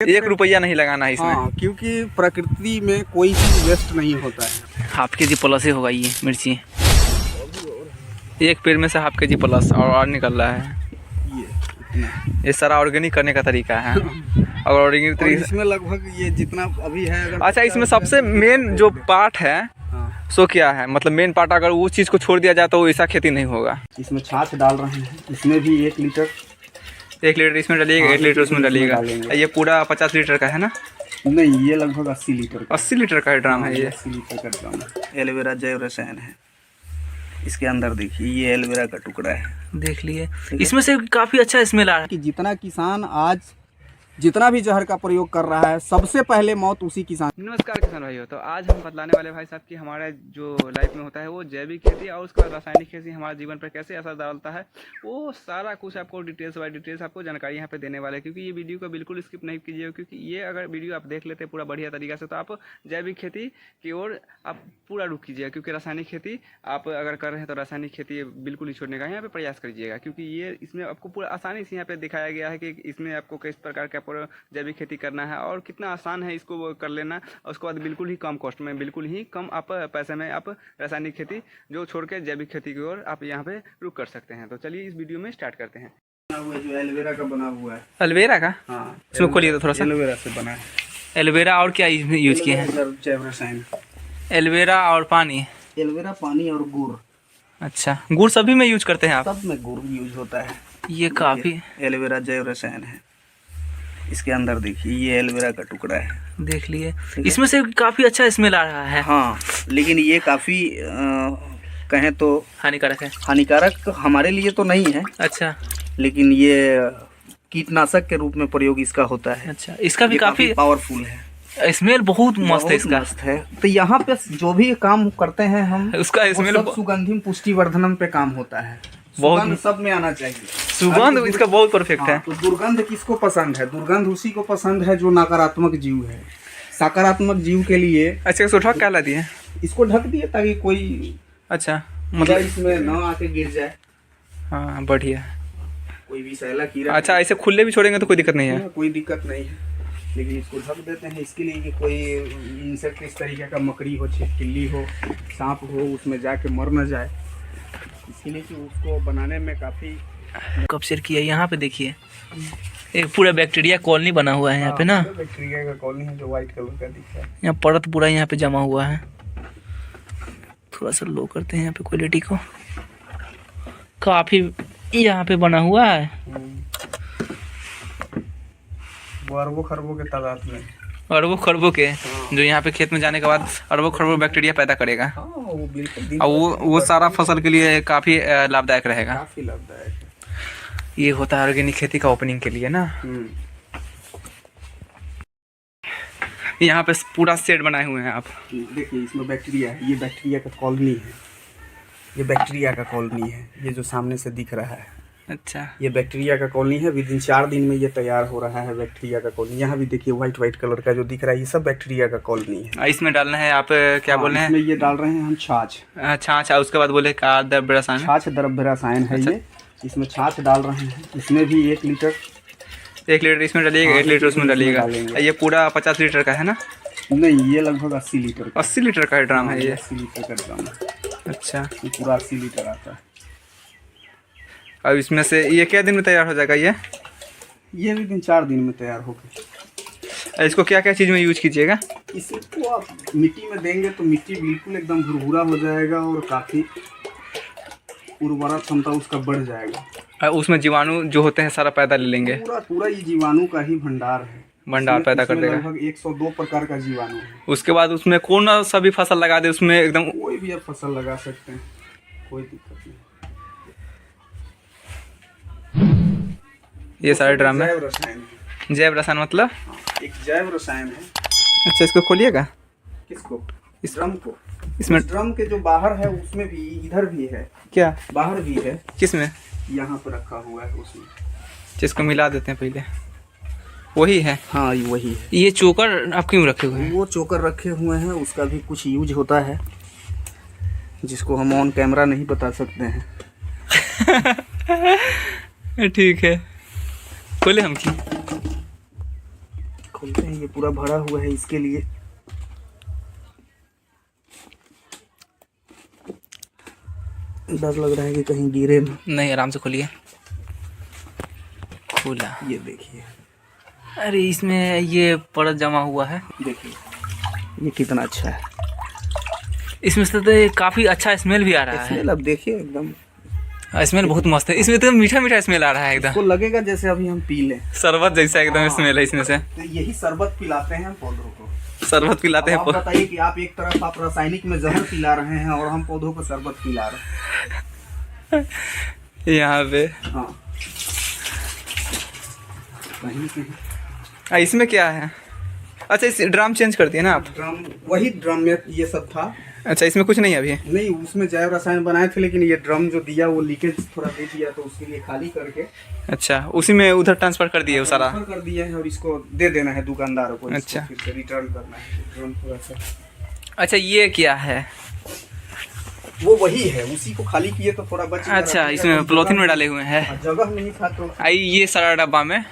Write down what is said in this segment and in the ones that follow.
1 रुपया नहीं लगाना है इसमें। हाँ, क्योंकि प्रकृति में कोई चीज वेस्ट नहीं होता है। हाफ के जी प्लस ही होगा ये मिर्ची, एक पेड़ में से हाफ के जी प्लस और निकल रहा है। ये सारा ऑर्गेनिक करने का तरीका है। और ऑर्गेनिक तरीके इसमें लगभग ये जितना अभी है अगर अच्छा, इसमें सबसे मेन जो पार्ट है सो क्या है, मतलब मेन पार्ट अगर उस चीज़ को छोड़ दिया जाए तो ऐसा खेती नहीं होगा। इसमें छाछ डाल रहे हैं, इसमें भी 1 लीटर इसमें डालिएगा, 1 लीटर उसमें डालिएगा। ये पूरा 50 लीटर का है ना? नहीं, ये लगभग 80 लीटर का 80 लीटर का ड्राम है ये। 80 लीटर का ड्राम है। एलोवेरा जैव रसायन है इसके अंदर, देखिए ये एलोवेरा का टुकड़ा है, देख लिए। इसमें से काफ़ी अच्छा स्मेल आ रहा है कि जितना किसान आज जितना भी जहर का प्रयोग कर रहा है, सबसे पहले मौत उसी किसान। नमस्कार किसान भाइयों, तो आज हम बतलाने वाले भाई साहब कि हमारे जो लाइफ में होता है वो जैविक खेती और उसका रासायनिक खेती हमारे जीवन पर कैसे असर डालता है, वो सारा कुछ आपको डिटेल्स बाय डिटेल्स आपको जानकारी यहाँ पे देने वाले हैं। क्योंकि ये वीडियो को बिल्कुल स्किप नहीं कीजिएगा, क्योंकि ये अगर वीडियो आप देख लेते हैं पूरा बढ़िया तरीका से तो आप जैविक खेती की ओर आप पूरा रुक कीजिएगा। क्योंकि रासायनिक खेती आप अगर कर रहे हैं तो रासायनिक खेती बिल्कुल ही छोड़ने का यहाँ पे प्रयास करिएगा, क्योंकि ये इसमें आपको पूरा आसानी से यहाँ पे दिखाया गया है कि इसमें आपको किस प्रकार का जैविक खेती करना है और कितना आसान है इसको कर लेना। और उसके बाद बिल्कुल ही कम कॉस्ट में, बिल्कुल ही कम आप पैसे में आप रासायनिक खेती जो छोड़ के जैविक खेती की ओर आप यहाँ पे रुक कर सकते हैं। तो चलिए इस वीडियो में स्टार्ट करते हैं। जो एलोवेरा का बना हुआ है, एलोवेरा का, हाँ इसमें खोलिए तो थोड़ा सा। एलोवेरा से बना है। एलोवेरा और क्या यूज किए हैं? जैव रसायन, एलोवेरा और पानी, एलोवेरा पानी और गुड़। अच्छा, गुड़ सभी में यूज करते हैं आप? सब में गुड़ यूज होता है। ये काफ़ी एलोवेरा जैव रसायन है इसके अंदर, देखिए ये एलोवेरा का टुकड़ा है, देख लिए। इसमें से काफ़ी अच्छा स्मेल आ रहा है। हाँ, लेकिन ये काफ़ी कहें तो हानिकारक है। हानिकारक हमारे लिए तो नहीं है। अच्छा, लेकिन ये कीटनाशक के रूप में प्रयोग इसका होता है। अच्छा, इसका भी काफ़ी पावरफुल है, स्मेल बहुत मस्त है इसका। मस्त है। तो यहाँ पे जो भी काम करते हैं हम, उसका स्मेल सुगंधिम पुष्टिवर्धनम पे काम होता है। सुगंध सब में आना चाहिए, सुगंध इसका बहुत परफेक्ट है। तो दुर्गंध किसको पसंद है? दुर्गंध उसी को पसंद है जो नकारात्मक जीव है। सकारात्मक जीव के लिए अच्छा, इसको ढक क्या ला दिए? इसको ढक दिए ताकि कोई अच्छा, मतलब इसमें न आके गिर जाए। हाँ, बढ़िया। कोई भी सैला कीड़ा, अच्छा, ऐसे खुले भी छोड़ेंगे तो कोई दिक्कत नहीं है? कोई दिक्कत नहीं है, लेकिन इसको ढक देते हैं इसके लिए कि कोई इंसेक्ट इस तरीके का, मकड़ी हो, छिपकली हो, सांप हो, उसमें जाके मर न जाए, इसलिए कि उसको बनाने में काफ़ी कब्ज़ किया। यहाँ पे देखिए एक पूरा बैक्टीरिया कॉलोनी बना हुआ है यहाँ पे ना, बैक्टीरिया का कॉलोनी है जो व्हाइट कलर का दिख रहा है। यहाँ परत पूरा यहाँ पे जमा हुआ है। थोड़ा सा लो करते हैं यहाँ पे क्वालिटी को, काफ़ी यहाँ पे बना हुआ है। वो अरबों खरबों के तादाद में, अरबों खरबों के, जो यहाँ पे खेत में जाने के बाद अरबों खरबों बैक्टीरिया पैदा करेगा। वो बिल्कुल, और वो सारा फसल के लिए काफ़ी लाभदायक रहेगा। काफ़ी लाभदायक है। ये होता है ऑर्गेनिक खेती का ओपनिंग के लिए ना। यहाँ पे पूरा सेट बनाए हुए हैं आप। देखिए इसमें बैक्टीरिया है, ये बैक्टीरिया का कॉलोनी है, ये बैक्टीरिया का कॉलोनी है, ये जो सामने से दिख रहा है। अच्छा, ये बैक्टीरिया का कॉलोनी है। विदिन 4 दिन में ये तैयार हो रहा है बैक्टीरिया का कॉलोनी। यहाँ भी देखिए व्हाइट कलर का जो दिख रहा है, ये सब बैक्टीरिया का कॉलोनी है। इसमें डालना है आप क्या बोल रहे हैं? इसमें ये डाल रहे हैं हम छाछ। अच्छा, उसके बाद बोले का द्रव्य रसायन, छाछ द्रव्य रसायन है। ये इसमें छाछ डाल रहे हैं, इसमें भी 1 लीटर इसमें डालिएगा, 1 लीटर उसमें डालिएगा। ये पूरा 50 लीटर का है ना? नहीं, ये लगभग 80 लीटर का 80 लीटर का ड्राम है ये। 80 लीटर का ड्राम है। अच्छा, ये पूरा 80 लीटर आता है। अब इसमें से ये क्या दिन में तैयार हो जाएगा? ये भी 4 दिन में तैयार होगा। इसको क्या क्या चीज़ में यूज कीजिएगा? इसको आप मिट्टी में देंगे तो मिट्टी बिल्कुल एकदम भुरभुरा हो जाएगा और काफ़ी उर्वरा क्षमता उसका बढ़ जाएगा। उसमें जीवाणु जो होते हैं सारा पैदा ले लेंगे। पूरा ये जीवाणु का ही भंडार है, भंडार पैदा कर देगा। लगभग 102 प्रकार का जीवाणु है। उसके बाद उसमें कौन सा भी फसल लगा दे, उसमें एकदम कोई भी आप फसल लगा सकते हैं, कोई दिक्कत नहीं। ये सारे ड्राम में जैव रसायन है। जैव रसायन मतलब एक जैव रसायन है। अच्छा, इसको खोलिएगा। किसको? इस ड्रम को। इसमें ड्रम के जो बाहर है उसमें भी, इधर भी है। क्या बाहर भी है? किसमें? यहाँ पर रखा हुआ है उसमें। जिसको मिला देते हैं पहले, वही है। हाँ, ये वही है। ये चोकर आप क्यों रखे हुए हैं? वो चोकर रखे हुए हैं, उसका भी कुछ यूज होता है जिसको हम ऑन कैमरा नहीं बता सकते हैं। ठीक है, खोले हम की खोलते हैं, ये पूरा भरा हुआ है इसके लिए। डर लग रहा है कि कहीं गिरे ना। नहीं, आराम से खोलिए। खोला। ये देखिए, अरे इसमें ये परत जमा हुआ है। देखिए ये कितना अच्छा है। इसमें से तो ये काफ़ी अच्छा स्मेल भी आ रहा है। स्मेल अब देखिए एकदम, स्मेल बहुत मस्त है। इसमें तो मीठा मीठा स्मेल आ रहा है एकदम, इसको लगेगा जैसे अभी हम पी लें। शरबत जैसा एकदम स्मेल है इसमें से। तो यही शरबत पिलाते हैं हम पौधों को। शरबत पिलाते अब हैं। आप बताइए कि आप एक तरफ आप रासायनिक में जहर पिला रहे हैं और हम पौधों को शरबत पिला रहे हैं। यहाँ पे हाँ, कहीं कहीं इसमें क्या है? अच्छा, इस ड्राम चेंज कर दिए ना आप? ड्रम, वही ड्रम में ये सब था। अच्छा, इसमें कुछ नहीं है अभी? नहीं, उसमें जैव रसायन बनाए थे, लेकिन ये ड्रम जो दिया वो लीकेज थोड़ा दे दिया, तो उसके लिए खाली करके अच्छा, उसी में उधर ट्रांसफर कर दिए वो सारा? ट्रांसफर कर दिया है और इसको दे देना है दुकानदारों को। अच्छा, फिर से रिटर्न करना है ड्रम थोड़ा सा। अच्छा, ये क्या है? वो वही है, उसी को खाली किए तो थोड़ा बच। अच्छा, इसमें पॉलीथीन में डाले हुए हैं। जगह नहीं था तो आई ये सारा डब्बा में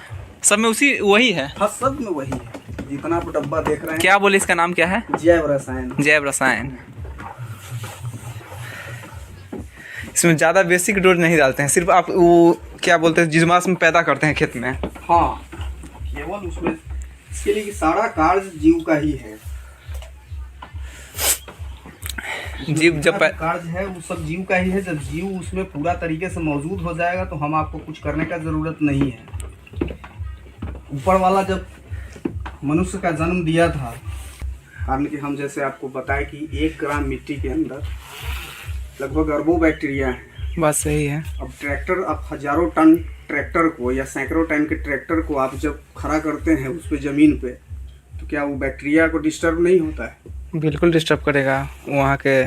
सब में उसी वही है? हाँ, सब में वही है, जितना आप डब्बा देख रहे हैं। क्या बोले इसका नाम क्या है? जैव रसायन। जैव रसायन। इसमें ज़्यादा बेसिक डोज नहीं डालते हैं, सिर्फ आप वो क्या बोलते हैं जीवाश्म पैदा करते हैं खेत में। हाँ, केवल उसमें इसके लिए कि सारा कार्य जीव का ही है। जीव जब कार्य है वो सब जीव का ही है। जब जीव उसमें पूरा तरीके से मौजूद हो जाएगा तो हम आपको कुछ करने का ज़रूरत नहीं है। ऊपर वाला जब मनुष्य का जन्म दिया था, कारण कि हम जैसे आपको बताएं कि 1 ग्राम मिट्टी के अंदर लगभग अरबों बैक्टीरिया हैं। बात सही है। अब ट्रैक्टर, आप हजारों टन ट्रैक्टर को या सैकड़ों टन के ट्रैक्टर को आप जब खड़ा करते हैं उस पे ज़मीन पे, तो क्या वो बैक्टीरिया को डिस्टर्ब नहीं होता है? बिल्कुल डिस्टर्ब करेगा वहाँ के।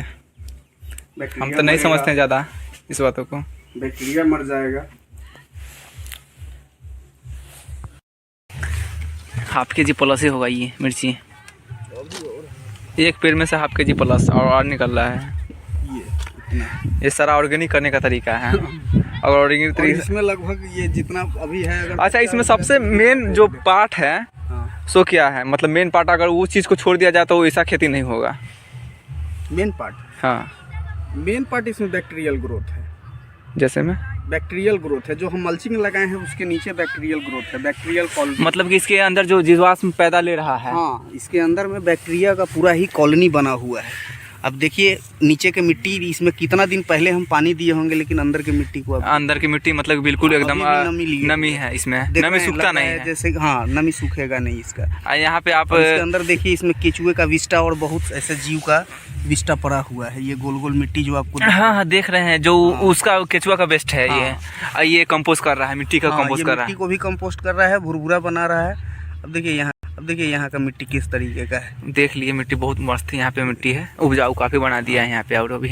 हम तो नहीं समझते हैं ज़्यादा इस बातों को। बैक्टीरिया मर जाएगा। हाफ के जी प्लस ही होगा ये मिर्ची। एक पेड़ में से हाफ के जी प्लस और निकल रहा है। ये सारा ऑर्गेनिक करने का तरीका है। और ऑर्गेनिक तरीके इसमें लगभग ये जितना अभी है, अगर अच्छा, इसमें सबसे मेन जो पार्ट है सो क्या है? मतलब मेन पार्ट, अगर वो चीज़ को छोड़ दिया जाए तो ऐसा खेती नहीं होगा। मेन पार्ट, हाँ, मेन पार्ट इसमें बैक्टीरियल ग्रोथ है। जैसे में बैक्टीरियल ग्रोथ है, जो हम मल्चिंग लगाए हैं उसके नीचे बैक्टीरियल ग्रोथ है। बैक्टीरियल कॉलोनी, मतलब कि इसके अंदर जो जीवाश्म पैदा ले रहा है। हाँ, इसके अंदर में बैक्टीरिया का पूरा ही कॉलोनी बना हुआ है। अब देखिए नीचे के मिट्टी, इसमें कितना दिन पहले हम पानी दिए होंगे, लेकिन अंदर की मिट्टी को अंदर की मिट्टी मतलब बिल्कुल एकदम नमी है इसमें। नमी सूखता नहीं है जैसे। हाँ, नमी सूखेगा नहीं इसका। यहाँ पे आप इसके अंदर देखिए, इसमें केचुए का विष्टा और बहुत ऐसे जीव का विष्टा पड़ा हुआ है। ये गोल गोल मिट्टी जो आपको हाँ देख रहे हैं, जो उसका केचुआ का वेस्ट है। ये कंपोस्ट कर रहा है, मिट्टी का कंपोस्ट कर रहा है। मिट्टी को भी कंपोस्ट कर रहा है, भुरभुरा बना रहा है। अब देखिए यहाँ का मिट्टी किस तरीके का है। देख लिए, मिट्टी बहुत मस्त है। यहाँ पे मिट्टी है, उपजाऊ काफी बना दिया है यहाँ पे। और अभी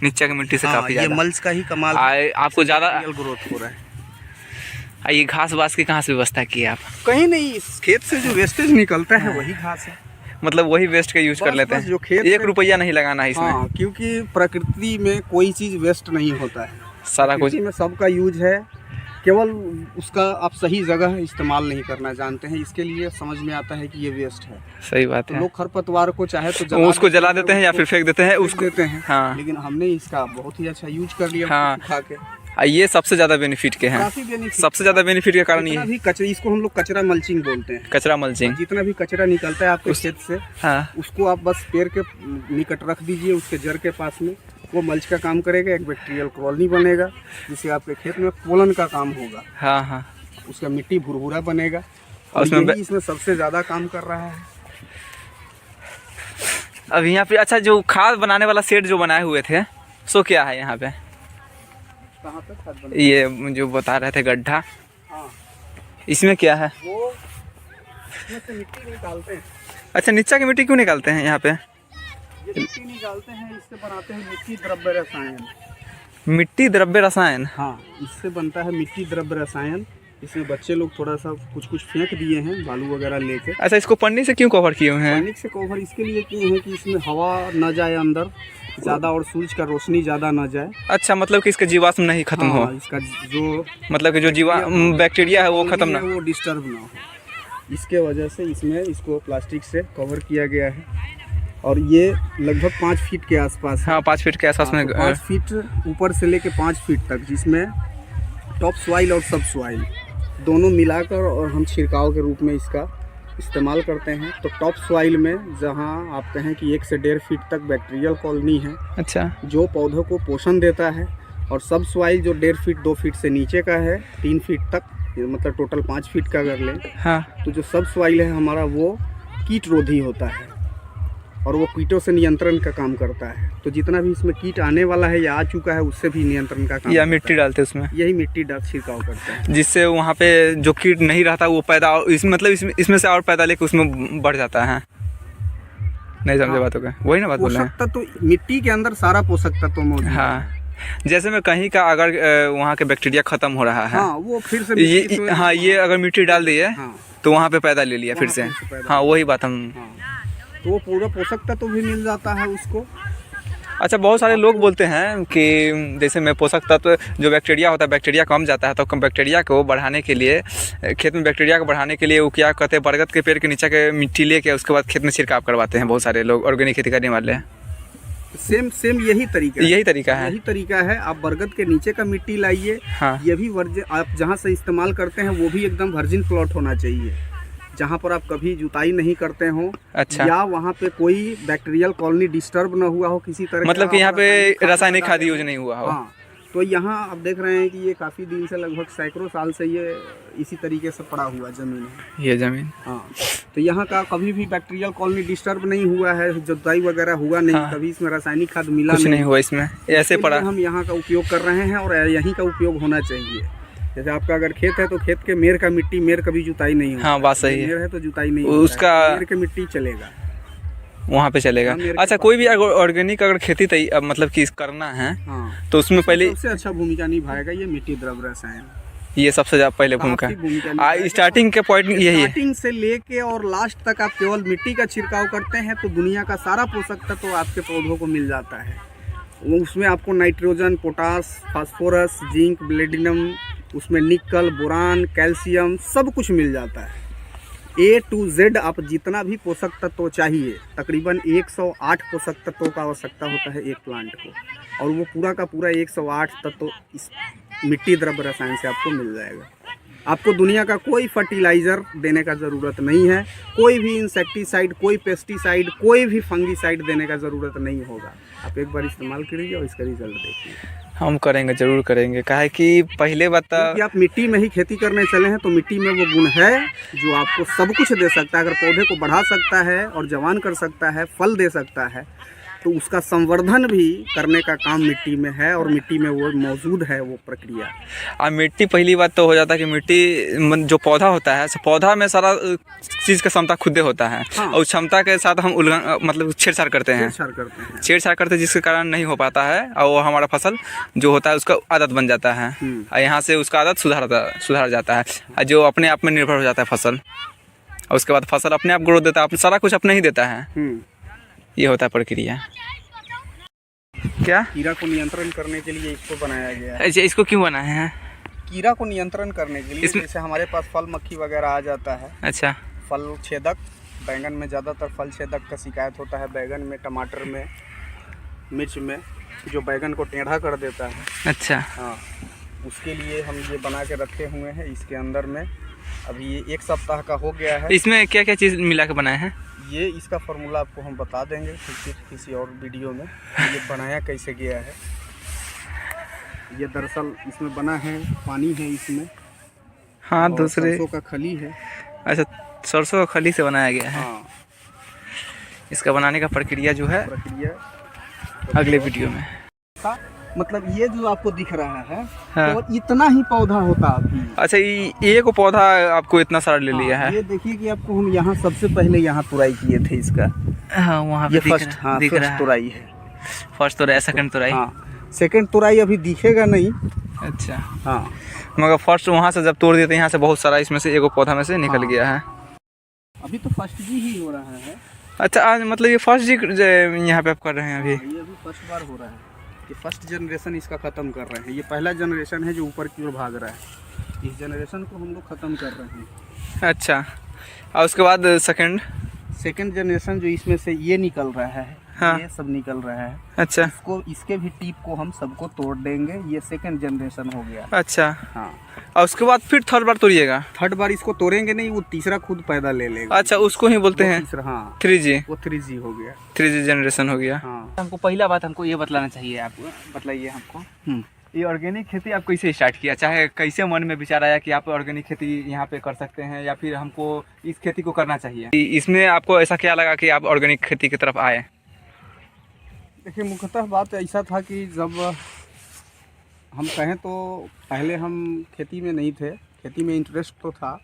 नीचे की मिट्टी से काफी ये मल्च का ही कमाल आपको ज्यादा ग्रोथ हो रहा है। ये घास वास की कहाँ से व्यवस्था की है आप? कहीं नहीं, इस खेत से जो वेस्टेज निकलता है वही घास है। मतलब वही वेस्ट का यूज कर लेते हैं। जो खेत 1 रुपया नहीं लगाना है इसमें। हाँ, क्योंकि प्रकृति में कोई चीज वेस्ट नहीं होता है। सारा कुछ में सबका यूज है, केवल उसका आप सही जगह इस्तेमाल नहीं करना जानते हैं। इसके लिए समझ में आता है कि ये वेस्ट है। सही बात है। लोग खरपतवार को चाहे तो उसको जला देते हैं या फिर फेंक देते हैं, उसको देते हैं। हाँ, लेकिन हमने इसका बहुत ही अच्छा यूज कर लिया। हाँ, खा के ये सबसे ज्यादा बेनिफिट के हैं। काफी बेनिफिट, सबसे ज्यादा बेनिफिट के कारण ये भी कचरा, इसको हम लोग कचरा मल्चिंग बोलते हैं। कचरा मल्चिंग। जितना भी कचरा निकलता है आपके खेत से, हाँ, उसको आप बस पेड़ के निकट रख दीजिए, उसके जड़ के पास में। वो मल्च का काम करेगा, एक बैक्टीरियल कॉलोनी बनेगा, जिससे आपके खेत में पोलन का काम होगा। हाँ हाँ, उसका मिट्टी भुरभुरा बनेगा। और इसमें सबसे ज्यादा काम कर रहा है। अब यहाँ पे अच्छा, जो खाद बनाने वाला सेट जो बनाए हुए थे, सो क्या है यहाँ पे? कहाँ पे खाद बना? ये जो बता रहे थे गड्ढा, हाँ, इसमें क्या है? वो इसमें से मिट्टी निकालते हैं। अच्छा, नीचे की मिट्टी क्यों निकालते हैं यहाँ पे? ये मिट्टी निकालते हैं, इससे बनाते हैं मिट्टी द्रव्य रसायन। मिट्टी द्रव्य रसायन? हाँ, इससे बनता है मिट्टी द्रव्य रसायन। इसमें बच्चे लोग थोड़ा सा कुछ फेंक दिए हैं, बालू वगैरह लेके। अच्छा, इसको पन्नी से क्यों कवर किए हुए हैं? पन्नी से कवर इसके लिए किए हैं कि इसमें हवा न जाए अंदर ज़्यादा और सूरज का रोशनी ज़्यादा न जाए। अच्छा, मतलब कि इसका जीवाश्म नहीं खत्म हो। इसका जो मतलब कि जो बैक्टीरिया है वो खत्म ना, वो डिस्टर्ब ना हो। इसके वजह से इसमें इसको प्लास्टिक से कवर किया गया है। और ये लगभग 5 फीट के आसपास है। हाँ 5 फीट के आसपास में। 5 फीट ऊपर से लेके 5 फीट तक, जिसमें टॉप सॉइल और सब सॉइल दोनों मिलाकर और हम छिड़काव के रूप में इसका इस्तेमाल करते हैं। तो टॉप सॉइल में जहाँ आप कहें कि 1 से 1.5 फीट तक बैक्टीरियल कॉलोनी है, अच्छा, जो पौधों को पोषण देता है। और सब सॉइल जो 1.5 फीट 2 फीट से नीचे का है, 3 फीट तक, मतलब टोटल 5 फीट का अगर लें, हाँ, तो जो सब सॉइल है हमारा वो कीट रोधी होता है और वो कीटों से नियंत्रण का काम करता है। तो जितना भी इसमें कीट आने वाला है या आ चुका है, उससे भी नियंत्रण का काम या करता मिट्टी है। डालते उसमें, यही मिट्टी डाल छिड़काव करते हैं, जिससे वहाँ पे जो कीट नहीं रहता वो पैदा, इसमें मतलब इसमें से और पैदा लेके उसमें बढ़ जाता है। नहीं समझे बातों का, वही ना बात बोल रहे हैं। पोषक तत्व मिट्टी के अंदर सारा पोषक तत्व मौजूद है। हाँ, जैसे में कहीं का अगर वहाँ के बैक्टीरिया खत्म हो रहा है, हाँ, वो फिर से ये, हाँ, ये अगर मिट्टी डाल दिए, हाँ, तो वहाँ पे पैदा ले लिया फिर से। हाँ वही बात हम, तो वो पूरा पोषक तत्व भी मिल जाता है उसको। अच्छा, बहुत सारे लोग बोलते हैं कि जैसे में पोषक तत्व जो बैक्टीरिया होता है, बैक्टीरिया कम जाता है, तो कम बैक्टीरिया को बढ़ाने के लिए, खेत में बैक्टीरिया को बढ़ाने के लिए वो क्या कहते हैं, बरगद के पेड़ के नीचे के मिट्टी लेके उसके बाद खेत में छिड़काव करवाते हैं बहुत सारे लोग, ऑर्गेनिक खेती करने वाले। सेम यही तरीका है। यही तरीका है। यही तरीका है। आप बरगद के नीचे का मिट्टी लाइए। हाँ, ये भी आप जहाँ से इस्तेमाल करते हैं वो भी एकदम वर्जिन प्लॉट होना चाहिए, जहाँ पर आप कभी जुताई नहीं करते हो। अच्छा, या वहाँ पे कोई बैक्टीरियल कॉलोनी डिस्टर्ब ना हुआ हो किसी तरह, मतलब कि यहाँ पे रासायनिक खाद यूज नहीं हुआ हो। हाँ, तो यहाँ आप देख रहे हैं कि ये काफ़ी दिन से, लगभग सैकड़ों साल से ये इसी तरीके से पड़ा हुआ ज़मीन है, ये ज़मीन। हाँ, तो यहाँ का कभी भी बैक्टीरियल कॉलोनी डिस्टर्ब नहीं हुआ है, जुताई वगैरह हुआ नहीं। हाँ, कभी इसमें रासायनिक खाद मिला कुछ नहीं हुआ इसमें, ऐसे पड़ा। हम यहाँ का उपयोग कर रहे हैं और यहीं का उपयोग होना चाहिए। जैसे आपका अगर खेत है तो खेत के मेर का मिट्टी, मेर कभी जुताई नहीं होती। हाँ, बात सही है। मेर है तो जुताई नहीं उसका मेर के मिट्टी चलेगा, वहाँ पे चलेगा। अच्छा, कोई भी ऑर्गेनिक अगर खेती मतलब कि करना है, हाँ, तो उसमें पहले सबसे अच्छा भूमिका निभाएगा ये मिट्टी द्रव्य रसायन। ये सबसे ज्यादा पहले भूमिका स्टार्टिंग के पॉइंट यही है। स्टार्टिंग से लेके और लास्ट तक आप केवल मिट्टी का छिड़काव करते हैं तो दुनिया का सारा पोषक तत्व तो आपके पौधों को मिल जाता है। उसमें आपको nitrogen, potash, phosphorus, zinc, platinum, उसमें निकल, बोरान, कैल्शियम, सब कुछ मिल जाता है। A to Z आप जितना भी पोषक तत्व चाहिए, तकरीबन 108 पोषक तत्वों का आवश्यकता होता है एक प्लांट को, और वो पूरा का पूरा 108 तत्व इस मिट्टी द्रव्य रसायन से आपको मिल जाएगा। आपको दुनिया का कोई फर्टिलाइज़र देने का ज़रूरत नहीं है, कोई भी इंसेक्टिसाइड, कोई पेस्टिसाइड, कोई भी फंगिसाइड देने का ज़रूरत नहीं होगा। आप एक बार इस्तेमाल करिए और इसका रिजल्ट देखिए। हम करेंगे, जरूर करेंगे। काहे कि पहले बता कि आप मिट्टी में ही खेती करने चले हैं तो मिट्टी में वो गुण है जो आपको सब कुछ दे सकता है। अगर पौधे को बढ़ा सकता है और जवान कर सकता है, फल दे सकता है, तो उसका संवर्धन भी करने का काम मिट्टी में है और मिट्टी में वो मौजूद है वो प्रक्रिया। अब मिट्टी, पहली बात तो हो जाता है कि मिट्टी जो पौधा होता है, पौधा में सारा चीज़ का क्षमता खुद होता है। हाँ। और क्षमता के साथ हम मतलब छेड़छाड़ करते हैं, छेड़छाड़ करते हैं, जिसके कारण नहीं हो पाता है और वो हमारा फसल जो होता है उसका आदत बन जाता है और यहाँ से उसका आदत सुधार जाता है, जो अपने आप में निर्भर हो जाता है फसल, और उसके बाद फसल अपने आप ग्रोथ देता है, सारा कुछ अपने ही देता है। ये होता है प्रक्रिया। क्या कीड़ा को नियंत्रण करने के लिए इसको बनाया गया है। अच्छा, इसको क्यों बनाया है? कीड़ा को नियंत्रण करने के लिए, जैसे हमारे पास फल मक्खी वगैरह आ जाता है। अच्छा, फल छेदक, बैंगन में ज़्यादातर फल छेदक का शिकायत होता है, बैंगन में, टमाटर में, मिर्च में, जो बैंगन को टेढ़ा कर देता है। अच्छा, हाँ, उसके लिए हम ये बना के रखे हुए हैं। इसके अंदर में अभी ये 1 सप्ताह का हो गया है। इसमें क्या क्या चीज़ मिला के बनाया है? ये इसका फार्मूला आपको हम बता देंगे फिर किसी और वीडियो में, ये बनाया कैसे गया है। ये दरअसल इसमें बना है, पानी है इसमें, हाँ, दूसरे सरसों का खली है। अच्छा, सरसों का खली से बनाया गया है। हाँ, इसका बनाने का प्रक्रिया जो है अगले वीडियो में। मतलब ये जो आपको दिख रहा है, हाँ। और इतना ही पौधा होता अभी। अच्छा, ये को पौधा आपको इतना सारा ले लिया है। ये देखिए कि आपको हम यहाँ सबसे पहले यहाँ तुराई किए थे इसका। हाँ, वहाँ पे ये फर्स्ट तुराई है। फर्स्ट तुराई, सेकंड तुराई। हाँ, सेकंड तुराई अभी दिखेगा नहीं। अच्छा, हाँ, मगर फर्स्ट वहाँ से जब तोड़ देते हैं, यहाँ से बहुत सारा इसमें से एक पौधा में से निकल गया है। अभी तो फर्स्ट जी ही हो रहा है। अच्छा, आज मतलब ये फर्स्ट जी यहाँ पे आप कर रहे हैं अभी? ये अभी फर्स्ट बार हो रहा है कि फर्स्ट जनरेशन इसका ख़त्म कर रहे हैं। ये पहला जनरेशन है जो ऊपर की ओर भाग रहा है। इस जनरेशन को हम लोग ख़त्म कर रहे हैं। अच्छा, और उसके बाद सेकंड जनरेशन जो इसमें से ये निकल रहा है, हाँ। ये सब निकल रहा है। अच्छा इसको इसके भी टीप को हम सबको तोड़ देंगे, ये सेकंड जनरेशन हो गया। अच्छा। हाँ, और उसके बाद फिर थर्ड बार तोड़िएगा। थर्ड बार इसको तोड़ेंगे नहीं, वो तीसरा खुद पैदा ले लेगा। अच्छा, उसको ही बोलते वो हैं तीसरा, हाँ 3G। वो 3G हो गया। 3G जनरेशन हो गया। हाँ, हमको पहला बात हमको ये बतलाना चाहिए, आपको बताइए हमको ये ऑर्गेनिक खेती आप कैसे स्टार्ट किया, चाहे कैसे मन में विचार आया कि आप ऑर्गेनिक खेती यहाँ पे कर सकते हैं या फिर हमको इस खेती को करना चाहिए, इसमें आपको ऐसा क्या लगा कि आप ऑर्गेनिक खेती की तरफ आए? देखिए मुख्यतः बात ऐसा था कि जब हम कहें तो पहले हम खेती में नहीं थे, खेती में इंटरेस्ट तो था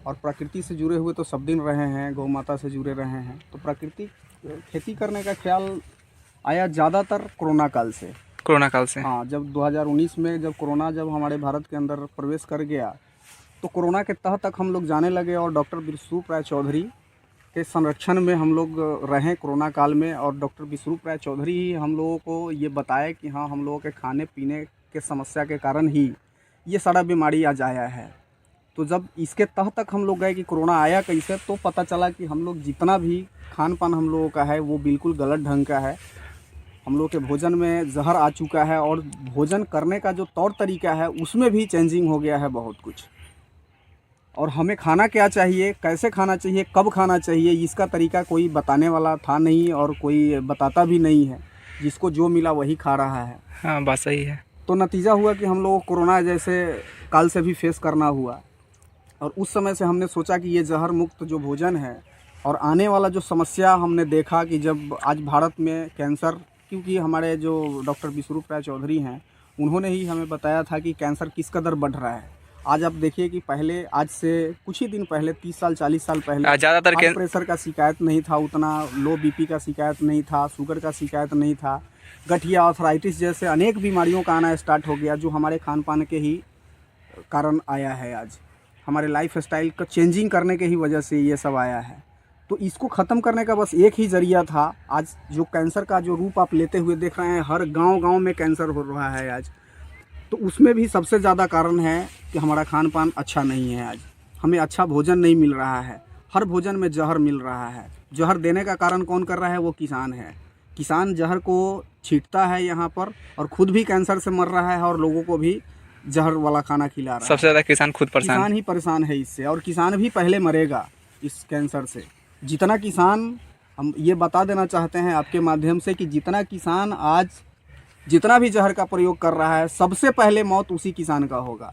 और प्रकृति से जुड़े हुए तो सब दिन रहे हैं, गौ माता से जुड़े रहे हैं, तो प्रकृति खेती करने का ख्याल आया ज़्यादातर कोरोना काल से। कोरोना काल से? हाँ, जब 2019 में जब कोरोना जब हमारे भारत के अंदर प्रवेश कर गया तो कोरोना के तह तक हम लोग जाने लगे और डॉक्टर विश्वरूप राय चौधरी के संरक्षण में हम लोग रहें कोरोना काल में। और डॉक्टर विश्वरूप राय चौधरी ही हम लोगों को ये बताया कि हाँ, हम लोगों के खाने पीने के समस्या के कारण ही ये सारा बीमारी आज आया है। तो जब इसके तह तक हम लोग गए कि कोरोना आया कैसे, तो पता चला कि हम लोग जितना भी खान पान हम लोगों का है वो बिल्कुल गलत ढंग का है। हम लोग के भोजन में जहर आ चुका है और भोजन करने का जो तौर तरीका है उसमें भी चेंजिंग हो गया है बहुत कुछ। और हमें खाना क्या चाहिए, कैसे खाना चाहिए, कब खाना चाहिए, इसका तरीका कोई बताने वाला था नहीं और कोई बताता भी नहीं है। जिसको जो मिला वही खा रहा है। हाँ, बात सही है। तो नतीजा हुआ कि हम लोगों को कोरोना जैसे काल से भी फेस करना हुआ। और उस समय से हमने सोचा कि ये जहर मुक्त जो भोजन है और आने वाला जो समस्या हमने देखा कि जब आज भारत में कैंसर, क्योंकि हमारे जो डॉक्टर विश्वरूप राय चौधरी हैं उन्होंने ही हमें बताया था कि कैंसर किस कदर बढ़ रहा है। आज आप देखिए कि पहले, आज से कुछ ही दिन पहले, 30 साल 40 साल पहले ज़्यादातर ब्लड प्रेशर का शिकायत नहीं था, उतना लो बीपी का शिकायत नहीं था, शुगर का शिकायत नहीं था, गठिया आर्थराइटिस जैसे अनेक बीमारियों का आना स्टार्ट हो गया जो हमारे खान पान के ही कारण आया है। आज हमारे लाइफ स्टाइल का चेंजिंग करने के ही वजह से ये सब आया है। तो इसको ख़त्म करने का बस एक ही ज़रिया था। आज जो कैंसर का जो रूप आप लेते हुए देख रहे हैं, हर गांव-गांव में कैंसर हो रहा है आज, तो उसमें भी सबसे ज़्यादा कारण है कि हमारा खान पान अच्छा नहीं है। आज हमें अच्छा भोजन नहीं मिल रहा है, हर भोजन में जहर मिल रहा है। जहर देने का कारण कौन कर रहा है? वो किसान है। किसान जहर को छींटता है यहाँ पर और ख़ुद भी कैंसर से मर रहा है और लोगों को भी जहर वाला खाना खिला रहा है। सबसे ज़्यादा किसान खुद परेशान, किसान ही परेशान है इससे, और किसान भी पहले मरेगा इस कैंसर से। जितना किसान, हम ये बता देना चाहते हैं आपके माध्यम से कि जितना किसान आज जितना भी जहर का प्रयोग कर रहा है, सबसे पहले मौत उसी किसान का होगा।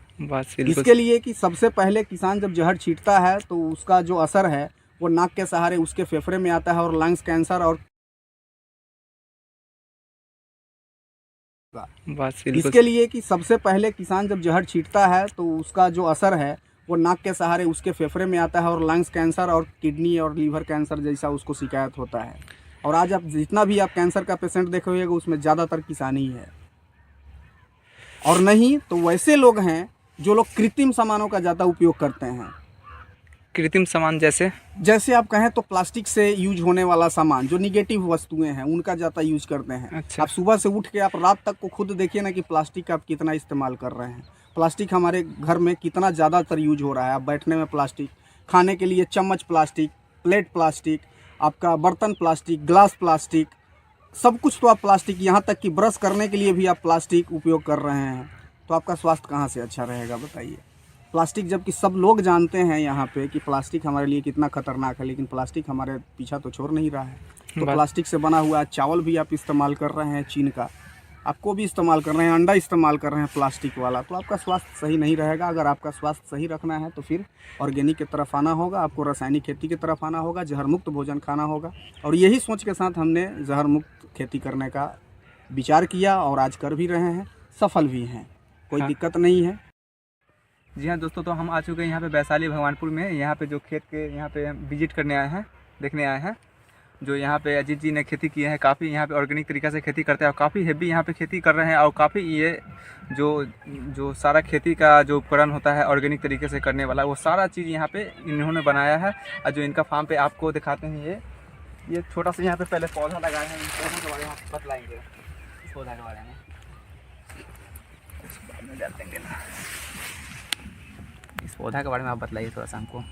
इसके लिए कि सबसे पहले किसान जब जहर छींटता है तो उसका जो असर है वो नाक के सहारे उसके फेफड़े में आता है और लंग्स कैंसर और इसके लिए कि सबसे पहले किसान जब जहर छींटता है तो उसका जो असर है वो नाक के सहारे उसके फेफड़े में आता है और लंग्स कैंसर और किडनी और लीवर कैंसर जैसा उसको शिकायत होता है। और आज आप जितना भी आप कैंसर का पेशेंट देखोगे उसमें ज़्यादातर किसान ही है। और नहीं तो वैसे लोग हैं जो लोग कृत्रिम सामानों का ज़्यादा उपयोग करते हैं। कृत्रिम सामान जैसे आप कहें तो प्लास्टिक से यूज होने वाला सामान, जो निगेटिव वस्तुएं हैं उनका ज़्यादा यूज करते हैं। अच्छा। आप सुबह से उठ के आप रात तक को खुद देखिए ना कि प्लास्टिक का आप कितना इस्तेमाल कर रहे हैं। प्लास्टिक हमारे घर में कितना ज़्यादातर यूज हो रहा है। आप बैठने में प्लास्टिक, खाने के लिए चम्मच प्लास्टिक, प्लेट प्लास्टिक, आपका बर्तन प्लास्टिक, ग्लास प्लास्टिक, सब कुछ तो आप प्लास्टिक, यहाँ तक कि ब्रश करने के लिए भी आप प्लास्टिक उपयोग कर रहे हैं। तो आपका स्वास्थ्य कहाँ से अच्छा रहेगा बताइए। प्लास्टिक, जबकि सब लोग जानते हैं यहाँ पे कि प्लास्टिक हमारे लिए कितना खतरनाक है, लेकिन प्लास्टिक हमारे पीछा तो छोड़ नहीं रहा है। तो प्लास्टिक से बना हुआ चावल भी आप इस्तेमाल कर रहे हैं, चीन का आपको भी इस्तेमाल कर रहे हैं, अंडा इस्तेमाल कर रहे हैं प्लास्टिक वाला, तो आपका स्वास्थ्य सही नहीं रहेगा। अगर आपका स्वास्थ्य सही रखना है तो फिर ऑर्गेनिक की तरफ आना होगा, आपको रासायनिक खेती की तरफ आना होगा, जहर मुक्त भोजन खाना होगा। और यही सोच के साथ हमने जहर मुक्त खेती करने का विचार किया और आज कर भी रहे हैं, सफल भी हैं, कोई दिक्कत नहीं है। जी हाँ दोस्तों, तो हम आ चुके हैं यहाँ पे वैशाली भगवानपुर में। यहाँ पे जो खेत के यहाँ पे विजिट करने आए हैं, देखने आए हैं, जो यहाँ पे अजीत जी ने खेती की है। काफ़ी यहाँ पे ऑर्गेनिक तरीक़ा से खेती करते हैं और काफ़ी हेवी यहाँ पे खेती कर रहे हैं। और काफ़ी ये जो सारा खेती का जो उपकरण होता है ऑर्गेनिक तरीके से करने वाला, वो सारा चीज़ यहाँ पे इन्होंने बनाया है। और जो इनका फार्म पे आपको दिखाते हैं, ये छोटा सा यहाँ पे पहले पौधा लगाए हैं। इन पौधों के बारे में आप बतलाएँगे, इस पौधा के बारे में डाल देंगे ना, इस पौधा के बारे में आप बतलाइए थोड़ा सा हमको।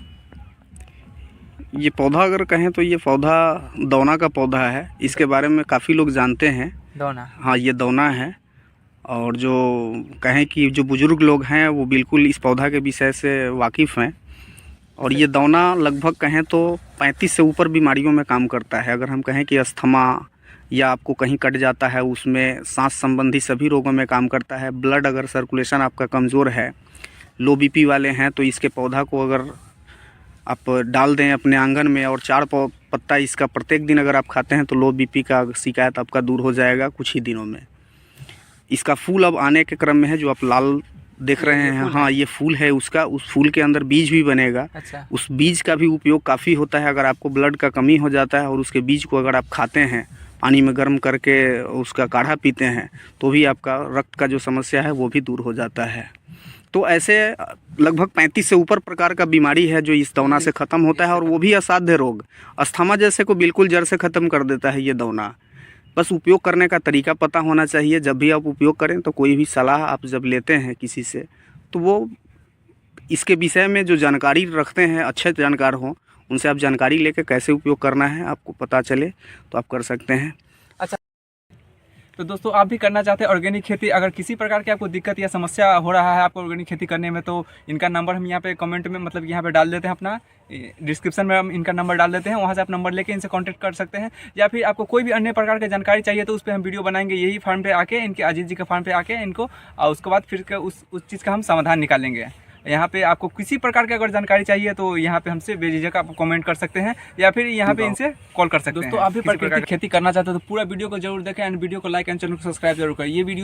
ये पौधा अगर कहें तो ये पौधा दौना का पौधा है। इसके बारे में काफ़ी लोग जानते हैं। दौना, हाँ, ये दौना है। और जो कहें कि जो बुज़ुर्ग लोग हैं वो बिल्कुल इस पौधा के विषय से वाकिफ़ हैं। और ये दौना लगभग कहें तो 35 से ऊपर बीमारियों में काम करता है। अगर हम कहें कि अस्थमा या आपको कहीं कट जाता है, उसमें सांस संबंधी सभी रोगों में काम करता है। ब्लड अगर सर्कुलेशन आपका कमज़ोर है, लो बीपी वाले हैं, तो इसके पौधा को अगर आप डाल दें अपने आंगन में और 4 पत्ता इसका प्रत्येक दिन अगर आप खाते हैं तो लो बीपी का शिकायत आपका दूर हो जाएगा कुछ ही दिनों में। इसका फूल अब आने के क्रम में है, जो आप लाल देख रहे हैं। हाँ, ये फूल है उसका। उस फूल के अंदर बीज भी बनेगा। अच्छा। उस बीज का भी उपयोग काफ़ी होता है। अगर आपको ब्लड का कमी हो जाता है और उसके बीज को अगर आप खाते हैं, पानी में गर्म करके उसका काढ़ा पीते हैं, तो भी आपका रक्त का जो समस्या है वो भी दूर हो जाता है। तो ऐसे लगभग 35 से ऊपर प्रकार का बीमारी है जो इस दौना से ख़त्म होता है, और वो भी असाध्य रोग। अस्थमा जैसे को बिल्कुल जड़ से ख़त्म कर देता है ये दौना। बस उपयोग करने का तरीका पता होना चाहिए। जब भी आप उपयोग करें तो कोई भी सलाह आप जब लेते हैं किसी से, तो वो इसके विषय में जो जानकारी रखते हैं, अच्छे जानकार हों, उनसे आप जानकारी लेकर कैसे उपयोग करना है आपको पता चले तो आप कर सकते हैं। तो दोस्तों, आप भी करना चाहते हैं ऑर्गेनिक खेती, अगर किसी प्रकार की आपको दिक्कत या समस्या हो रहा है आपको ऑर्गेनिक खेती करने में, तो इनका नंबर हम यहाँ पे कमेंट में मतलब यहाँ पे डाल देते हैं, अपना डिस्क्रिप्शन में हम इनका नंबर डाल देते हैं। वहाँ से आप नंबर लेके इनसे कांटेक्ट कर सकते हैं। या फिर आपको कोई भी अन्य प्रकार की जानकारी चाहिए तो उस पर हम वीडियो बनाएंगे, यही फार्म पे आके, इनके अजीत जी के फार्म पे आके इनको, और उसके बाद फिर उस चीज़ का हम समाधान निकालेंगे। यहाँ पे आपको किसी प्रकार की अगर जानकारी चाहिए तो यहाँ पे हमसे बेझिझक आप कमेंट कर सकते हैं, या फिर यहाँ पे इनसे कॉल कर सकते हैं। दोस्तों, आप भी प्राकृतिक खेती करना चाहते हो तो पूरा वीडियो को जरूर देखें, एंड वीडियो को लाइक एंड चैनल को सब्सक्राइब जरूर करें। ये वीडियो